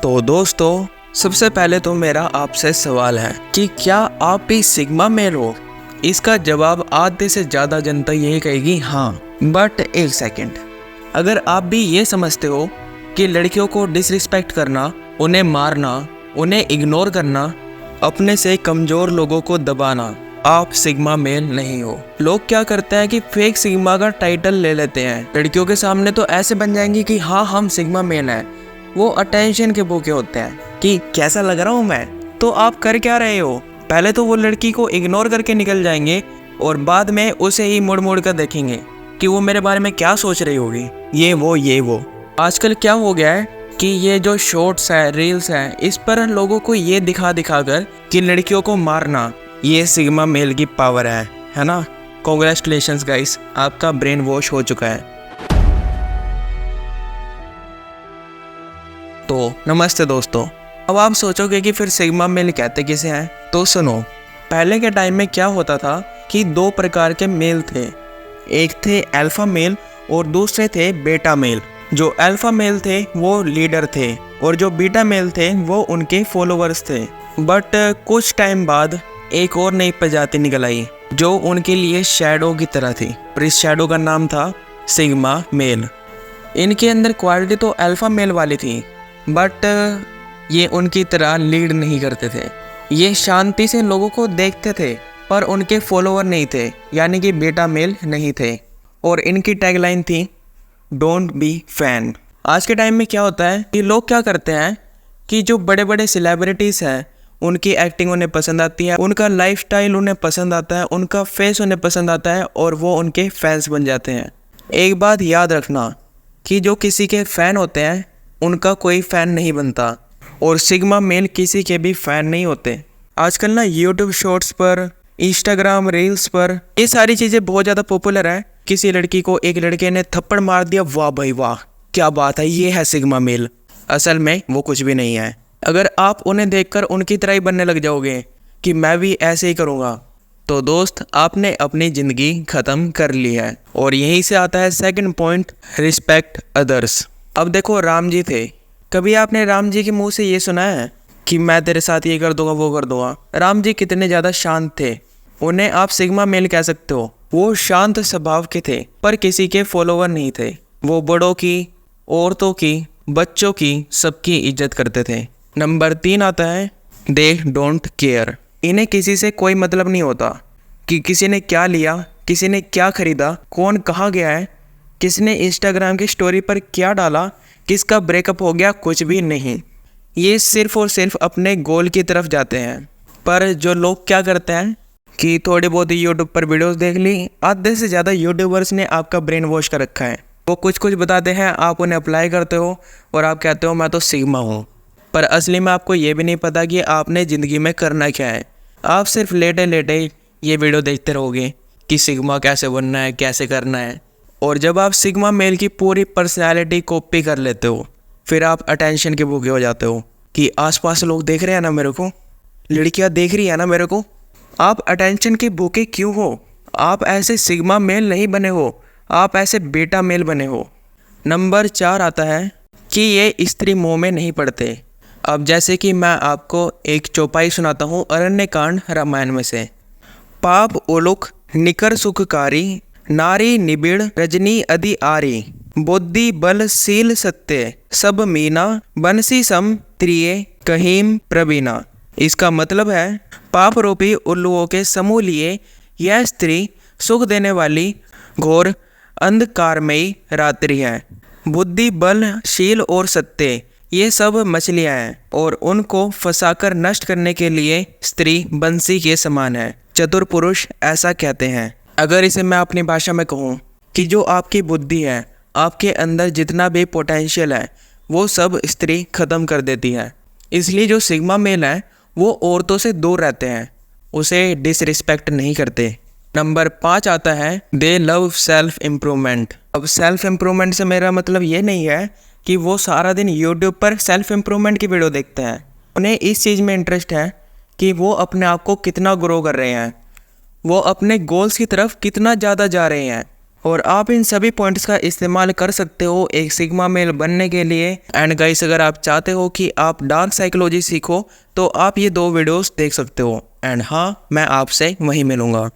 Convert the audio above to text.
तो दोस्तों, सबसे पहले तो मेरा आपसे सवाल है कि क्या आप भी सिग्मा मेल हो? इसका जवाब आधे से ज़्यादा जनता यही कहेगी हाँ। बट एक सेकेंड, अगर आप भी ये समझते हो कि लड़कियों को डिसरिस्पेक्ट करना, उन्हें मारना, उन्हें इग्नोर करना, अपने से कमज़ोर लोगों को दबाना, आप सिग्मा मेल नहीं हो। लोग क्या करते हैं कि फेक सिग्मा का टाइटल ले लेते हैं। लड़कियों के सामने तो ऐसे बन जाएंगे कि हाँ हम सिग्मा मेल हैं। वो अटेंशन के भूखे होते हैं कि कैसा लग रहा हूँ मैं। तो आप कर क्या रहे हो? पहले तो वो लड़की को इग्नोर करके निकल जाएंगे और बाद में उसे ही मुड़ मुड़ कर देखेंगे कि वो मेरे बारे में क्या सोच रही होगी। ये वो आजकल क्या हो गया है कि ये जो शॉर्ट्स है, रील्स है, इस पर लोगों को ये दिखा कर कि लड़कियों को मारना ये सिग्मा मेल की पावर है ना। कॉन्ग्रेचुलेशंस गाइस, आपका ब्रेन वॉश हो चुका है। तो नमस्ते दोस्तों। अब आप सोचोगे कि फिर सिग्मा मेल कहते किसे हैं? तो सुनो, पहले के टाइम में क्या होता था कि दो प्रकार के मेल थे। एक थे अल्फा मेल और दूसरे थे बीटा मेल। जो अल्फा मेल थे वो लीडर थे और जो बीटा मेल थे वो उनके फॉलोअर्स थे। बट कुछ टाइम बाद एक और नई प्रजाति निकल आई जो उनके लिए शैडो की तरह थी और इस शैडो का नाम था सिग्मा मेल। इनके अंदर क्वालिटी तो अल्फा मेल वाली थी, बट ये उनकी तरह लीड नहीं करते थे। ये शांति से लोगों को देखते थे पर उनके फॉलोअर नहीं थे, यानी कि बीटा मेल नहीं थे। और इनकी टैगलाइन थी डोंट बी फैन। आज के टाइम में क्या होता है कि लोग क्या करते हैं कि जो बड़े बड़े सेलिब्रिटीज़ हैं उनकी एक्टिंग उन्हें पसंद आती है, उनका लाइफस्टाइल उन्हें पसंद आता है, उनका फेस उन्हें पसंद आता है और वो उनके फैंस बन जाते हैं। एक बात याद रखना कि जो किसी के फ़ैन होते हैं उनका कोई फ़ैन नहीं बनता और सिग्मा मेल किसी के भी फ़ैन नहीं होते। आजकल ना यूट्यूब शॉर्ट्स पर, इंस्टाग्राम रील्स पर ये सारी चीज़ें बहुत ज़्यादा पॉपुलर है। किसी लड़की को एक लड़के ने थप्पड़ मार दिया, वाह भाई वाह क्या बात है, ये है सिग्मा मेल। असल में वो कुछ भी नहीं है। अगर आप उन्हें देखकर उनकी तरह ही बनने लग जाओगे कि मैं भी ऐसे ही करूँगा, तो दोस्त आपने अपनी ज़िंदगी ख़त्म कर ली है। और यहीं से आता है सेकंड पॉइंट, रिस्पेक्ट अदर्स। अब देखो, राम जी थे। कभी आपने राम जी के मुंह से ये सुना है कि मैं तेरे साथ ये कर दूंगा, वो कर दूंगा? राम जी कितने ज़्यादा शांत थे। उन्हें आप सिग्मा मेल कह सकते हो। वो शांत स्वभाव के थे पर किसी के फॉलोवर नहीं थे। वो बड़ों की, औरतों की, बच्चों की, सबकी इज्जत करते थे। नंबर 3 आता है दे डोंट केयर। इन्हें किसी से कोई मतलब नहीं होता कि किसी ने क्या लिया, किसी ने क्या खरीदा, कौन कहाँ गया है, किसने इंस्टाग्राम की स्टोरी पर क्या डाला, किसका ब्रेकअप हो गया, कुछ भी नहीं। ये सिर्फ और सिर्फ अपने गोल की तरफ जाते हैं। पर जो लोग क्या करते हैं कि थोड़ी बहुत ही यूट्यूब पर वीडियोस देख ली, आधे से ज़्यादा यूट्यूबर्स ने आपका ब्रेन वॉश कर रखा है। वो कुछ बताते हैं, आप उन्हें अप्लाई करते हो और आप कहते हो मैं तो सिग्मा हूँ। पर असली में आपको ये भी नहीं पता कि आपने ज़िंदगी में करना क्या है। आप सिर्फ लेटे लेटे ये वीडियो देखते रहोगे कि सिग्मा कैसे बनना है, कैसे करना है। और जब आप सिग्मा मेल की पूरी पर्सनैलिटी कॉपी कर लेते हो, फिर आप अटेंशन के भूखे हो जाते हो कि आसपास लोग देख रहे हैं ना मेरे को, लड़कियां देख रही है ना मेरे को। आप अटेंशन के भूखे क्यों हो? आप ऐसे सिग्मा मेल नहीं बने हो, आप ऐसे बीटा मेल बने हो। नंबर 4 आता है कि ये स्त्री मोह में नहीं पड़ते। अब जैसे कि मैं आपको एक चौपाई सुनाता हूँ अरण्यकांड रामायण में से। पाप ओलुक निकर सुखकारी, नारी निबिड़ रजनी अदि आरी, बुद्धि बल शील सत्य, सब मीना, बंसी सम त्रिये कहीम प्रवीणा। इसका मतलब है पाप रूपी उल्लुओं के समूह लिए यह स्त्री सुख देने वाली घोर अंधकारमयी रात्रि है। बुद्धि बल शील और सत्य ये सब मछलियाँ हैं और उनको फंसाकर नष्ट करने के लिए स्त्री बंसी के समान है। चतुर पुरुष ऐसा कहते हैं। अगर इसे मैं अपनी भाषा में कहूँ कि जो आपकी बुद्धि है, आपके अंदर जितना भी पोटेंशियल है, वो सब स्त्री ख़त्म कर देती है। इसलिए जो सिग्मा मेल है वो औरतों से दूर रहते हैं, उसे डिसरिस्पेक्ट नहीं करते। नंबर 5 आता है दे लव सेल्फ इम्प्रूवमेंट। अब सेल्फ इम्प्रूवमेंट से मेरा मतलब ये नहीं है कि वो सारा दिन यूट्यूब पर सेल्फ इम्प्रूवमेंट की वीडियो देखते हैं। उन्हें इस चीज़ में इंटरेस्ट है कि वो अपने आप को कितना ग्रो कर रहे हैं, वो अपने गोल्स की तरफ कितना ज़्यादा जा रहे हैं। और आप इन सभी पॉइंट्स का इस्तेमाल कर सकते हो एक सिग्मा मेल बनने के लिए। एंड गाइस, अगर आप चाहते हो कि आप डार्क साइकोलॉजी सीखो तो आप ये 2 वीडियोस देख सकते हो। एंड हाँ, मैं आपसे वहीं मिलूँगा।